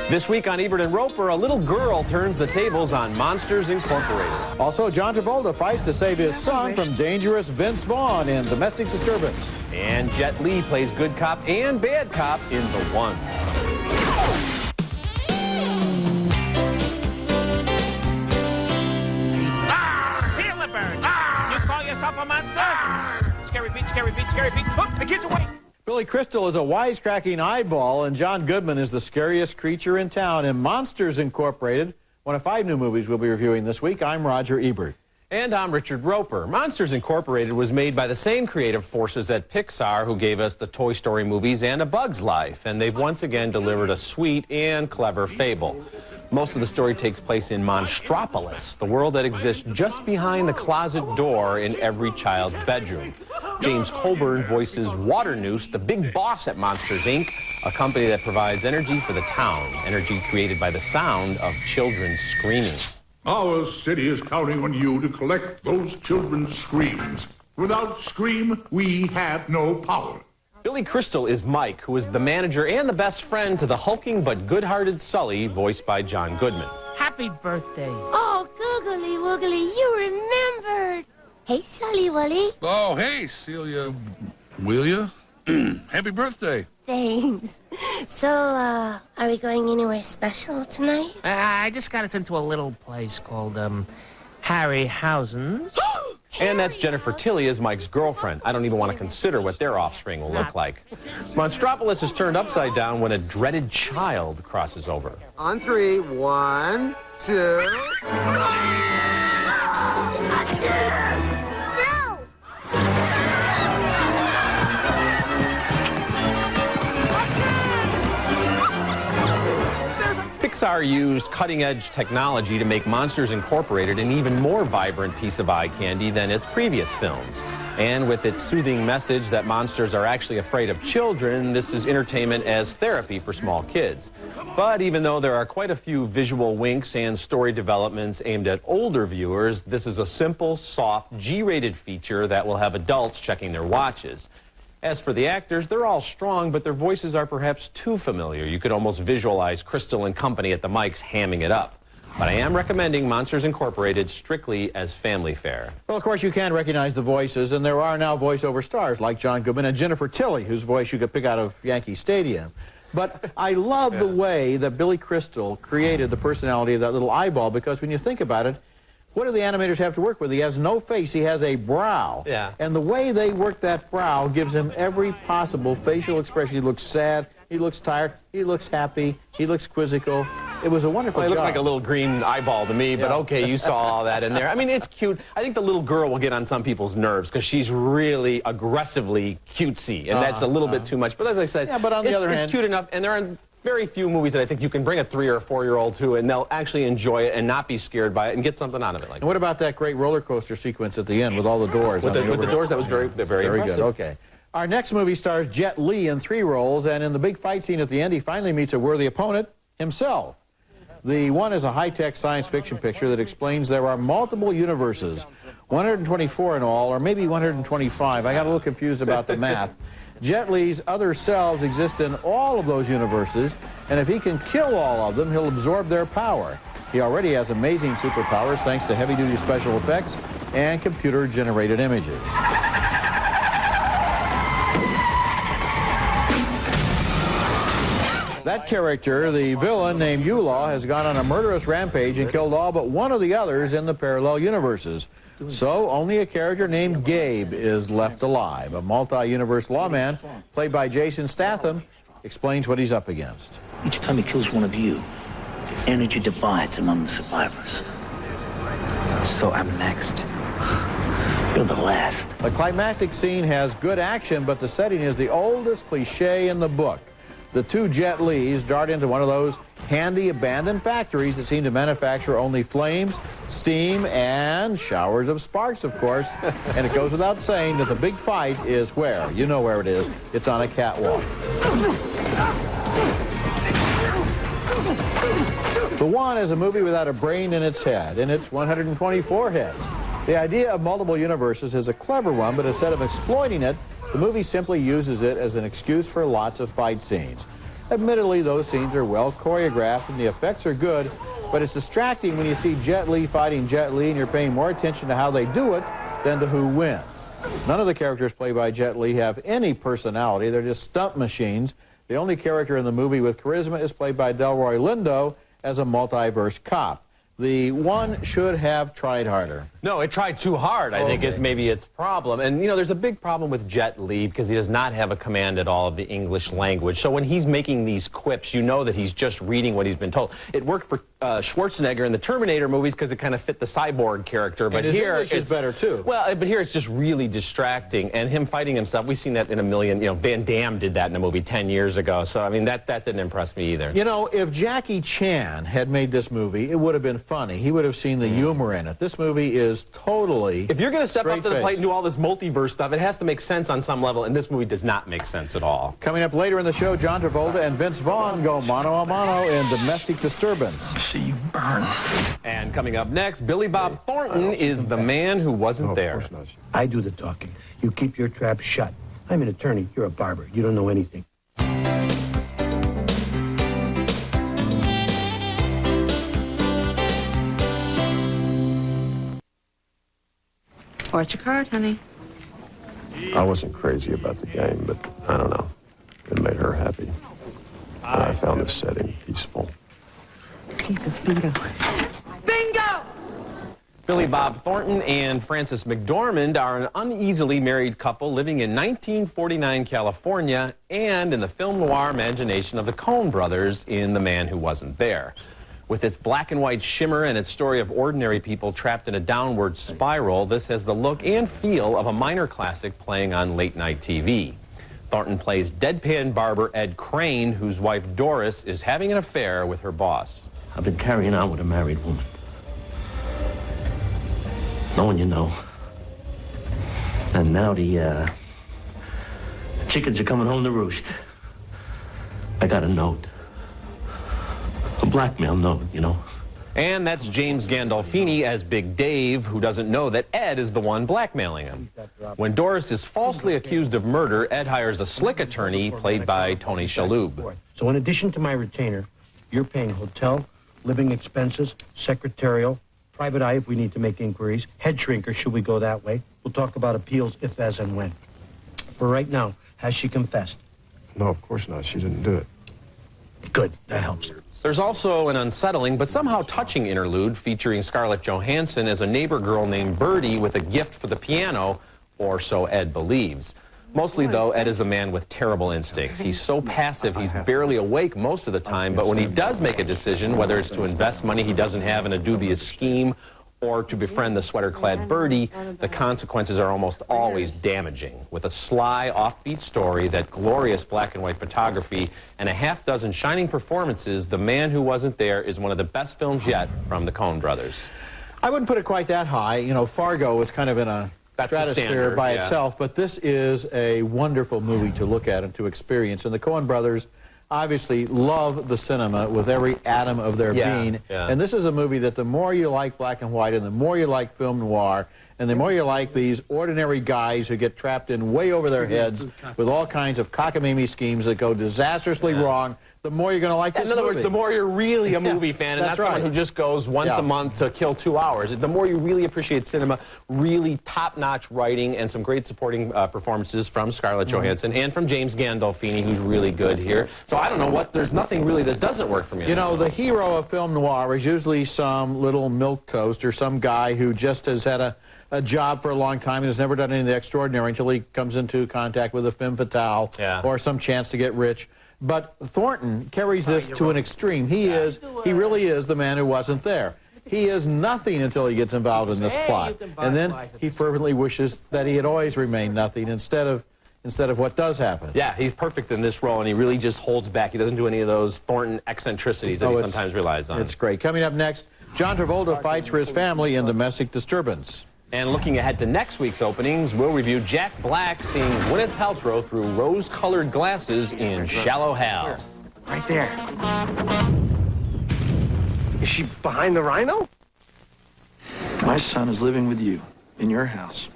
This week on Ebert and Roeper, a little girl turns the tables on Monsters Incorporated. Also, John Travolta fights to save his son from dangerous Vince Vaughn in Domestic Disturbance. And Jet Li plays good cop and bad cop in The One. Feel the bird. You call yourself a monster? Scary feet, scary feet, scary feet. Look, the kid's away. Billy Crystal is a wisecracking eyeball, and John Goodman is the scariest creature in town in Monsters Incorporated, one of 5 new movies we'll be reviewing this week. I'm Roger Ebert. And I'm Richard Roeper. Monsters Incorporated was made by the same creative forces at Pixar who gave us the Toy Story movies and A Bug's Life, and they've once again delivered a sweet and clever fable. Most of the story takes place in Monstropolis, the world that exists just behind the closet door in every child's bedroom. James Coburn voices Waternoose, the big boss at Monsters, Inc., a company that provides energy for the town, energy created by the sound of children screaming. Our city is counting on you to collect those children's screams. Without scream, we have no power. Billy Crystal is Mike, who is the manager and the best friend to the hulking but good-hearted Sully, voiced by John Goodman. Happy birthday. Oh, googly woogly, you remembered. Hey, Sully Wully. Oh, hey, Celia. Will ya? Happy birthday. Thanks. So, are we going anywhere special tonight? I just got us into a little place called, Harryhausen's. And that's Jennifer Tilly as Mike's girlfriend. I don't even want to consider what their offspring will look like. Monstropolis is turned upside down when a dreaded child crosses over. On 3, 1, 2. No! Pixar used cutting-edge technology to make Monsters Incorporated an even more vibrant piece of eye candy than its previous films. And with its soothing message that monsters are actually afraid of children, this is entertainment as therapy for small kids. But even though there are quite a few visual winks and story developments aimed at older viewers, this is a simple, soft, G-rated feature that will have adults checking their watches. As for the actors, they're all strong, but their voices are perhaps too familiar. You could almost visualize Crystal and company at the mics hamming it up. But I am recommending Monsters Incorporated strictly as family fare. Well, of course, you can recognize the voices, and there are now voiceover stars like John Goodman and Jennifer Tilly, whose voice you could pick out of Yankee Stadium. But I love the way that Billy Crystal created the personality of that little eyeball, because when you think about it, what do the animators have to work with? He has no face, he has a brow. Yeah. And the way they work that brow gives him every possible facial expression. He looks sad, he looks tired, he looks happy, he looks quizzical. It was a wonderful Well, job. it looked like a little green eyeball to me, but okay, you saw all that in there. I mean, it's cute. I think the little girl will get on some people's nerves because she's really aggressively cutesy, and that's a little bit too much. But as I said, yeah, but on the other hand, it's cute enough, and there are very few movies that I think you can bring a 3 or 4-year-old to, and they'll actually enjoy it and not be scared by it and get something out of it. Like and what about that great roller coaster sequence at the end with all the doors? With the doors, that was very good. Okay. Our next movie stars Jet Li in 3 roles, and in the big fight scene at the end, he finally meets a worthy opponent, himself. The One is a high-tech science fiction picture that explains there are multiple universes, 124 in all, or maybe 125. I got a little confused about the math. Jet Li's other selves exist in all of those universes, and if he can kill all of them, he'll absorb their power. He already has amazing superpowers thanks to heavy-duty special effects and computer-generated images. That character, the villain named Yulaw, has gone on a murderous rampage and killed all but one of the others in the parallel universes. So only a character named Gabe is left alive. A multi-universe lawman, played by Jason Statham, explains what he's up against. Each time he kills one of you, energy divides among the survivors. So I'm next. You're the last. The climactic scene has good action, but the setting is the oldest cliche in the book. The 2 Jet Lis dart into one of those handy abandoned factories that seem to manufacture only flames, steam, and showers of sparks, of course. And it goes without saying that the big fight is where? You know where it is. It's on a catwalk. The One is a movie without a brain in its head, and it's 124 heads. The idea of multiple universes is a clever one, but instead of exploiting it, the movie simply uses it as an excuse for lots of fight scenes. Admittedly, those scenes are well choreographed and the effects are good, but it's distracting when you see Jet Li fighting Jet Li and you're paying more attention to how they do it than to who wins. None of the characters played by Jet Li have any personality. They're just stunt machines. The only character in the movie with charisma is played by Delroy Lindo as a multiverse cop. The one should have tried harder. No, it tried too hard, I think, is maybe its problem. And, you know, there's a big problem with Jet Li because he does not have a command at all of the English language. So when he's making these quips, you know that he's just reading what he's been told. It worked for Schwarzenegger in the Terminator movies because it kind of fit the cyborg character. But and his here English is better, too. Well, but here it's just really distracting. And him fighting himself, we've seen that in a million, you know, Van Damme did that in a movie 10 years ago. So, I mean, that didn't impress me either. You know, if Jackie Chan had made this movie, it would have been funny. He would have seen the humor in it. This movie is totally If you're going to step up to the straight-faced. plate and do all this multiverse stuff, it has to make sense on some level, and this movie does not make sense at all. Coming up later in the show, John Travolta and Vince Vaughn go mano a mano in Domestic Disturbance. See you burn. And coming up next, Billy Bob Thornton is the man who wasn't there. I do the talking. You keep your trap shut. I'm an attorney. You're a barber. You don't know anything. What's your card, honey? I wasn't crazy about the game, but I don't know. It made her happy. And I found this setting peaceful. Jesus, bingo. Bingo! Billy Bob Thornton and Frances McDormand are an uneasily married couple living in 1949 California and in the film noir imagination of the Coen brothers in The Man Who Wasn't There. With its black and white shimmer and its story of ordinary people trapped in a downward spiral, this has the look and feel of a minor classic playing on late-night TV. Thornton plays deadpan barber Ed Crane, whose wife Doris is having an affair with her boss. I've been carrying on with a married woman. No one you know. And now the chickens are coming home to roost. I got a note. A blackmail note, you know. And that's James Gandolfini as Big Dave, who doesn't know that Ed is the one blackmailing him. When Doris is falsely accused of murder, Ed hires a slick attorney played by Tony Shalhoub. So in addition to my retainer, you're paying hotel, living expenses, secretarial, private eye if we need to make inquiries, head shrinker should we go that way. We'll talk about appeals if, as, and when. For right now, has she confessed? No, of course not. She didn't do it. Good, that helps. There's also an unsettling but somehow touching interlude featuring Scarlett Johansson as a neighbor girl named Birdie with a gift for the piano, or so Ed believes. Mostly, though, Ed is a man with terrible instincts. He's so passive, he's barely awake most of the time, but when he does make a decision, whether it's to invest money he doesn't have in a dubious scheme or to befriend the sweater-clad Birdie, the consequences are almost always damaging. With a sly, offbeat story, that glorious black and white photography, and a half-dozen shining performances, The Man Who Wasn't There is one of the best films yet from the Coen brothers. I wouldn't put it quite that high. You know, Fargo was kind of in a stratosphere by itself, but this is a wonderful movie to look at and to experience. And the Coen brothers obviously love the cinema with every atom of their being. And this is a movie that the more you like black and white and the more you like film noir and the more you like these ordinary guys who get trapped in way over their heads with all kinds of cockamamie schemes that go disastrously wrong, the more you're going to like this movie. In other words, the more you're really a movie fan, and not someone who just goes once a month to kill 2 hours. The more you really appreciate cinema, really top-notch writing and some great supporting performances from Scarlett Johansson and from James Gandolfini, who's really good here. So I don't know what, there's nothing really that doesn't work for me. You know, the hero of film noir is usually some little milquetoast or some guy who just has had a job for a long time and has never done anything extraordinary until he comes into contact with a femme fatale or some chance to get rich. But Thornton carries this to an extreme. He really is the man who wasn't there. He is nothing until he gets involved in this plot. And then he fervently wishes that he had always remained nothing instead of what does happen. Yeah, he's perfect in this role, and he really just holds back. He doesn't do any of those Thornton eccentricities that he sometimes relies on. It's great. Coming up next, John Travolta fights for his family in Domestic Disturbance. And looking ahead to next week's openings, we'll review Jack Black seeing Gwyneth Paltrow through rose-colored glasses in Shallow Hal. Right there. Is she behind the rhino? My son is living with you in your house.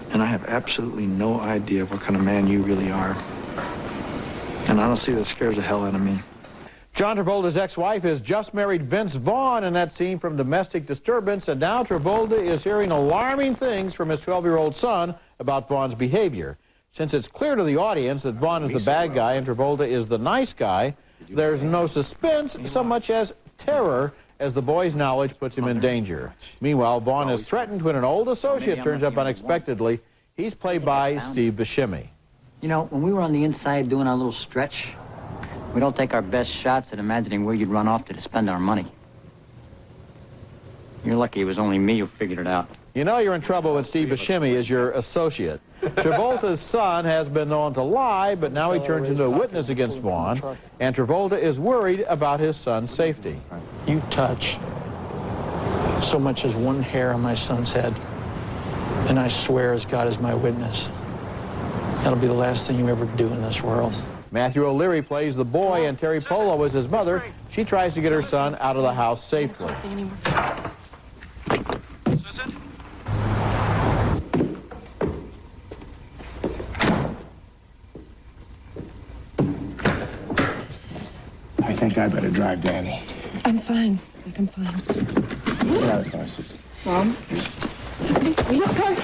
And I have absolutely no idea of what kind of man you really are. And honestly, that scares the hell out of me. John Travolta's ex-wife has just married Vince Vaughn in that scene from Domestic Disturbance, and now Travolta is hearing alarming things from his 12-year-old son about Vaughn's behavior. Since it's clear to the audience that Vaughn is the bad guy and Travolta is the nice guy, there's no suspense so much as terror as the boy's knowledge puts him in danger. Meanwhile, Vaughn is threatened when an old associate turns up unexpectedly. He's played by Steve Buscemi. You know, when we were on the inside doing our little stretch, we don't take our best shots at imagining where you'd run off to spend our money. You're lucky it was only me who figured it out. You know you're in trouble when Steve Buscemi is your associate. Travolta's son has been known to lie, but now he turns into a witness against Vaughn, and Travolta is worried about his son's safety. You touch so much as one hair on my son's head, and I swear as God is my witness, that'll be the last thing you ever do in this world. Matthew O'Leary plays the boy, and Terry Polo is his mother. She tries to get her son out of the house safely. Susan? I think I better drive Danny. I'm fine. I think I'm fine. Get out of the car, Susan. Mom? It's okay. Are you okay?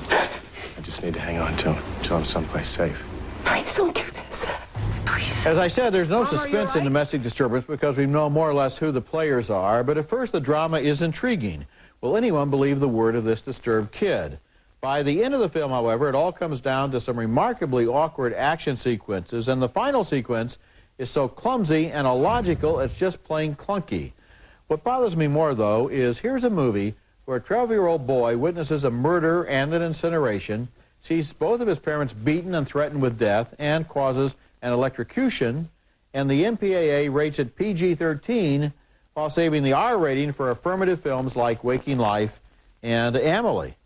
I just need to hang on to him until I'm someplace safe. Please don't do this. Please. As I said, there's no suspense in Domestic Disturbance because we know more or less who the players are, but at first the drama is intriguing. Will anyone believe the word of this disturbed kid? By the end of the film, however, it all comes down to some remarkably awkward action sequences, and the final sequence is so clumsy and illogical it's just plain clunky. What bothers me more, though, is here's a movie where a 12-year-old boy witnesses a murder and an incineration, sees both of his parents beaten and threatened with death, and causes an electrocution, and the MPAA rates it PG-13 while saving the R rating for affirmative films like Waking Life and Amelie.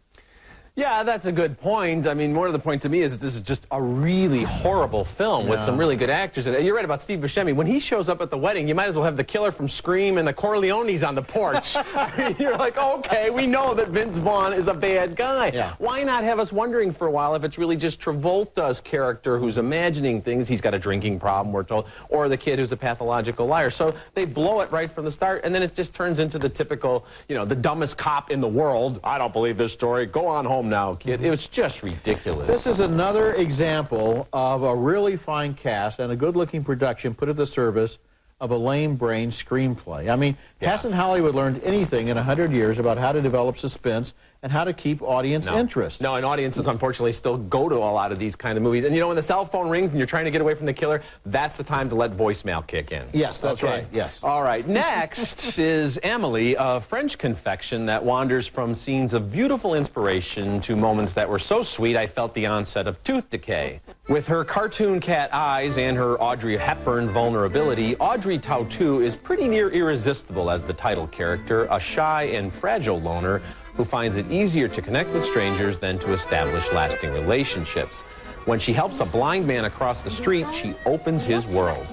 Yeah, that's a good point. I mean, more to the point to me is that this is just a really horrible film with some really good actors in it. You're right about Steve Buscemi. When he shows up at the wedding, you might as well have the killer from Scream and the Corleones on the porch. I mean, you're like, okay, we know that Vince Vaughn is a bad guy. Yeah. Why not have us wondering for a while if it's really just Travolta's character who's imagining things, he's got a drinking problem, we're told, or the kid who's a pathological liar. So they blow it right from the start, and then it just turns into the typical, you know, the dumbest cop in the world. I don't believe this story. Go on home now, kid. It was just ridiculous. This is another example of a really fine cast and a good-looking production put at the service of a lame-brain screenplay. I mean, hasn't Hollywood learned anything in 100 years about how to develop suspense and how to keep audience interest? No, and audiences, unfortunately, still go to a lot of these kind of movies. And, you know, when the cell phone rings and you're trying to get away from the killer, that's the time to let voicemail kick in. Yes, that's right, yes. All right, next is Amelie, a French confection that wanders from scenes of beautiful inspiration to moments that were so sweet I felt the onset of tooth decay. With her cartoon cat eyes and her Audrey Hepburn vulnerability, Audrey Tautou is pretty near irresistible as the title character, a shy and fragile loner who finds it easier to connect with strangers than to establish lasting relationships. When she helps a blind man across the street, she opens his world.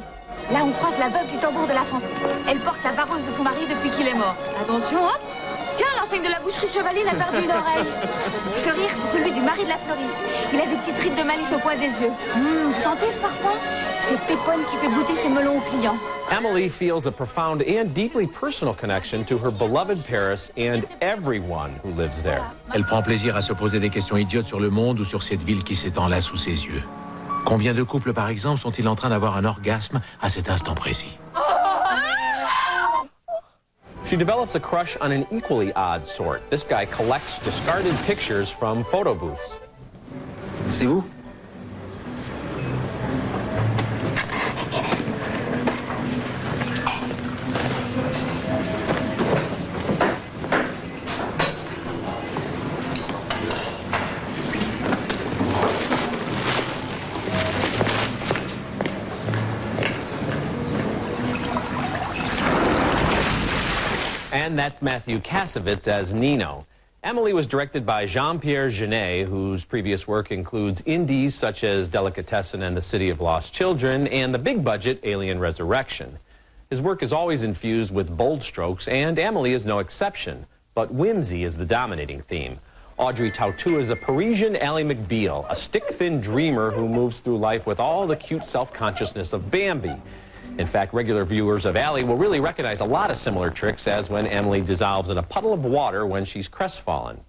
Là, on croise la veuve du tambour de la fontaine. Elle porte la vareuse de son mari depuis qu'il est mort. Attention, hop! Tiens, l'enseigne de la boucherie Chevalier a perdu une oreille. Ce rire, c'est celui du mari de la fleuriste. Il a des petites rides de malice au coin des yeux. Vous sentez ce parfum? C'est Pépone qui fait goûter ses melons aux clients. Amelie feels a profound and deeply personal connection to her beloved Paris and everyone who lives there. Elle prend plaisir à se poser des questions idiotes sur le monde ou sur cette ville qui s'étend là sous ses yeux. Combien de couples, par exemple, sont-ils en train d'avoir un orgasme à cet instant précis? She develops a crush on an equally odd sort. This guy collects discarded pictures from photo booths. C'est vous? And that's Matthew Kasovitz as Nino. Amelie was directed by Jean-Pierre Jeunet, whose previous work includes indies such as Delicatessen and The City of Lost Children, and the big-budget Alien Resurrection. His work is always infused with bold strokes, and Amelie is no exception, but whimsy is the dominating theme. Audrey Tautou is a Parisian Ally McBeal, a stick-thin dreamer who moves through life with all the cute self-consciousness of Bambi. In fact, regular viewers of Ally will really recognize a lot of similar tricks, as when Amelie dissolves in a puddle of water when she's crestfallen.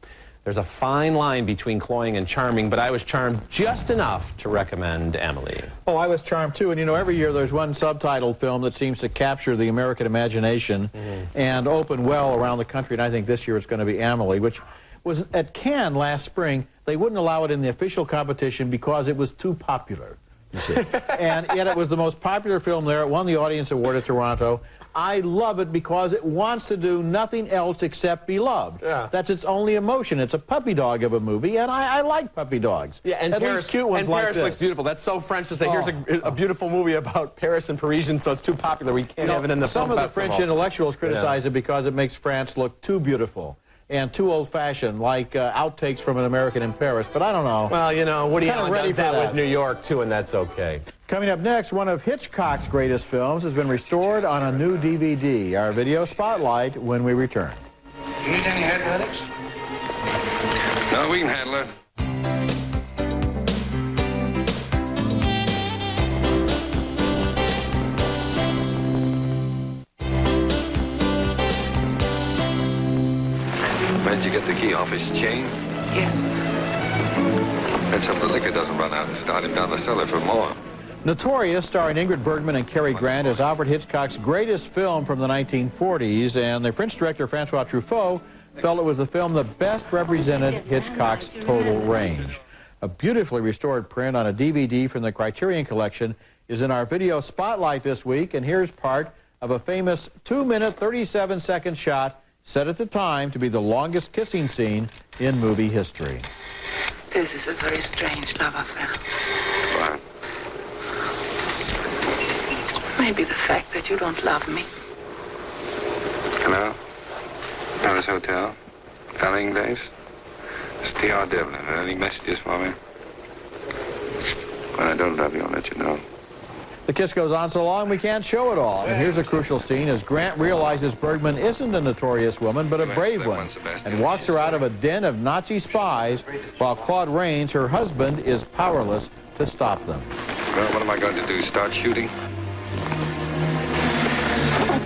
There's a fine line between cloying and charming, but I was charmed just enough to recommend Amelie. Oh, I was charmed too. And you know, every year there's one subtitled film that seems to capture the American imagination and open well around the country. And I think this year it's going to be Amelie, which was at Cannes last spring. They wouldn't allow it in the official competition because it was too popular, you see. And yet it was the most popular film there. It won the Audience Award at Toronto. I love it because it wants to do nothing else except be loved. Yeah. That's its only emotion. It's a puppy dog of a movie, and I like puppy dogs. Yeah, and at Paris, least cute ones and like Paris this. looks beautiful. That's so French to say, here's a beautiful movie about Paris and Parisians, so it's too popular. We can't have it in the film Some of the festival. French intellectuals criticize it because it makes France look too beautiful and too old-fashioned, like outtakes from An American in Paris. But I don't know. Well, you know, Woody Kinda Allen ready does for that that. with New York, too, and that's okay. Coming up next, one of Hitchcock's greatest films has been restored on a new DVD. Our video spotlight when we return. You need any athletics? No, we can handle it. Where'd you get the key off his chain? Yes. Let's hope the liquor doesn't run out and start him down the cellar for more. Notorious, starring Ingrid Bergman and Cary Grant, is Alfred Hitchcock's greatest film from the 1940s, and the French director Francois Truffaut felt it was the film that best represented Hitchcock's total range. A beautifully restored print on a DVD from the Criterion Collection is in our video spotlight this week, and here's part of a famous 2-minute, 37-second shot set at the time to be the longest kissing scene in movie history. This is a very strange love affair. What? Maybe the fact that you don't love me. Hello? Paris Hotel? Felling Inglés? It's T.R. Devlin. Any messages for me? When I don't love you, I'll let you know. The kiss goes on so long we can't show it all. And here's a crucial scene as Grant realizes Bergman isn't a notorious woman, but a brave one, and walks her out of a den of Nazi spies, while Claude Rains, her husband, is powerless to stop them. Well, what am I going to do? Start shooting?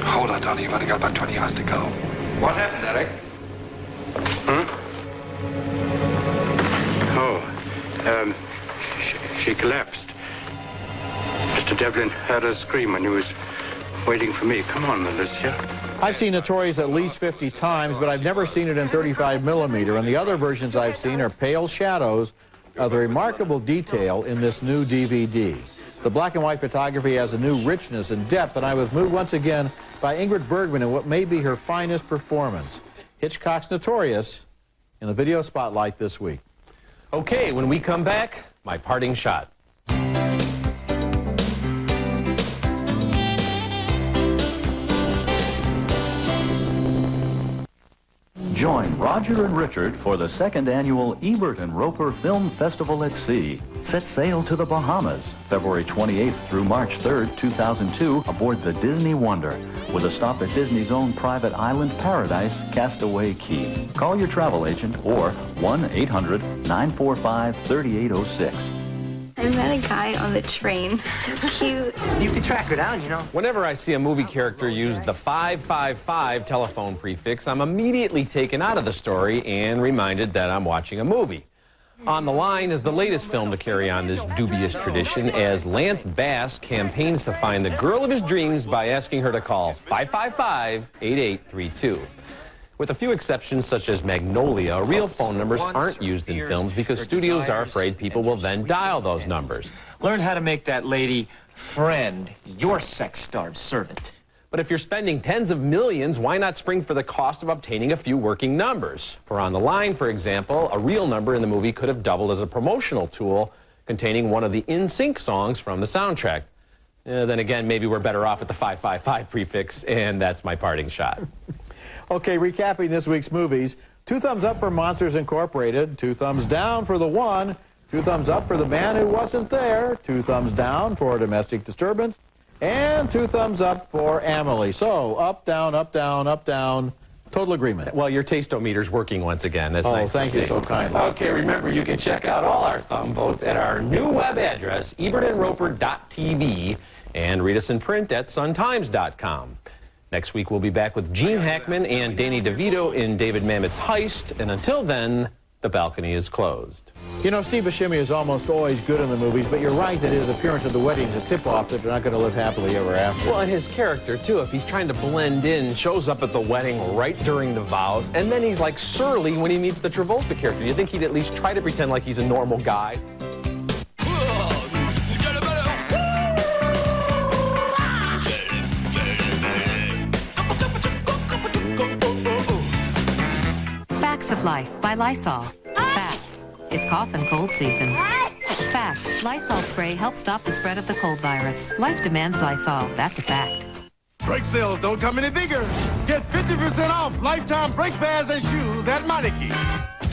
Hold on, Tony. You've only got about 20 yards to go. What happened, Eric? She collapsed. Mr. Devlin heard her scream when he was waiting for me. Come on, Alicia. I've seen Notorious at least 50 times, but I've never seen it in 35 millimeter, and the other versions I've seen are pale shadows of the remarkable detail in this new DVD. The black and white photography has a new richness and depth, and I was moved once again by Ingrid Bergman in what may be her finest performance. Hitchcock's Notorious in the video spotlight this week. Okay, when we come back, my parting shot. Join Roger and Richard for the second annual Ebert and Roeper Film Festival at Sea. Set sail to the Bahamas, February 28th through March 3rd, 2002, aboard the Disney Wonder, with a stop at Disney's own private island paradise, Castaway Key. Call your travel agent or 1-800-945-3806. I met a guy on the train. So cute. You can track her down, you know. Whenever I see a movie character use the 555 telephone prefix, I'm immediately taken out of the story and reminded that I'm watching a movie. On the Line is the latest film to carry on this dubious tradition, as Lance Bass campaigns to find the girl of his dreams by asking her to call 555-8832. With a few exceptions, such as Magnolia, real phone numbers aren't used in films because studios are afraid people will then dial those numbers. Learn how to make that lady friend your sex-starved servant. But if you're spending tens of millions, why not spring for the cost of obtaining a few working numbers? For On the Line, for example, a real number in the movie could have doubled as a promotional tool containing one of the In-Sync songs from the soundtrack. Then again, maybe we're better off at the 555 prefix, and that's my parting shot. Okay, recapping this week's movies. 2 thumbs up for Monsters Incorporated, 2 thumbs down for The One, 2 thumbs up for The Man Who Wasn't There, 2 thumbs down for Domestic Disturbance, and 2 thumbs up for Amelie. So, up, down, 2 Total agreement. Well, your taste-o-meter's working once again. That's nice. Thank you so kindly. Okay, remember, you can check out all our thumb votes at our new web address, ebertandroper.tv, and read us in print at suntimes.com. Next week, we'll be back with Gene Hackman and Danny DeVito in David Mamet's Heist, and until then, the balcony is closed. You know, Steve Buscemi is almost always good in the movies, but you're right that his appearance at the wedding is a tip-off that they're not going to live happily ever after. Well, and his character, too, if he's trying to blend in, shows up at the wedding right during the vows, and then he's like surly when he meets the Travolta character. You think he'd at least try to pretend like he's a normal guy? Facts of Life by Lysol. Fact, it's cough and cold season. Fact, Lysol spray helps stop the spread of the cold virus. Life demands Lysol. That's a fact. Brake sales don't come any bigger. Get 50% off lifetime brake pads and shoes at Meineke.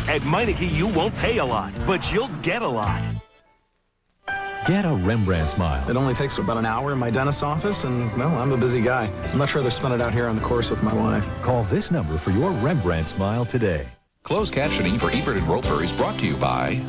At Meineke, you won't pay a lot, but you'll get a lot. Get a Rembrandt smile. It only takes about an hour in my dentist's office, and, well, I'm a busy guy. I'd much rather spend it out here on the course with my wife. Call this number for your Rembrandt smile today. Closed captioning for Ebert and Roeper is brought to you by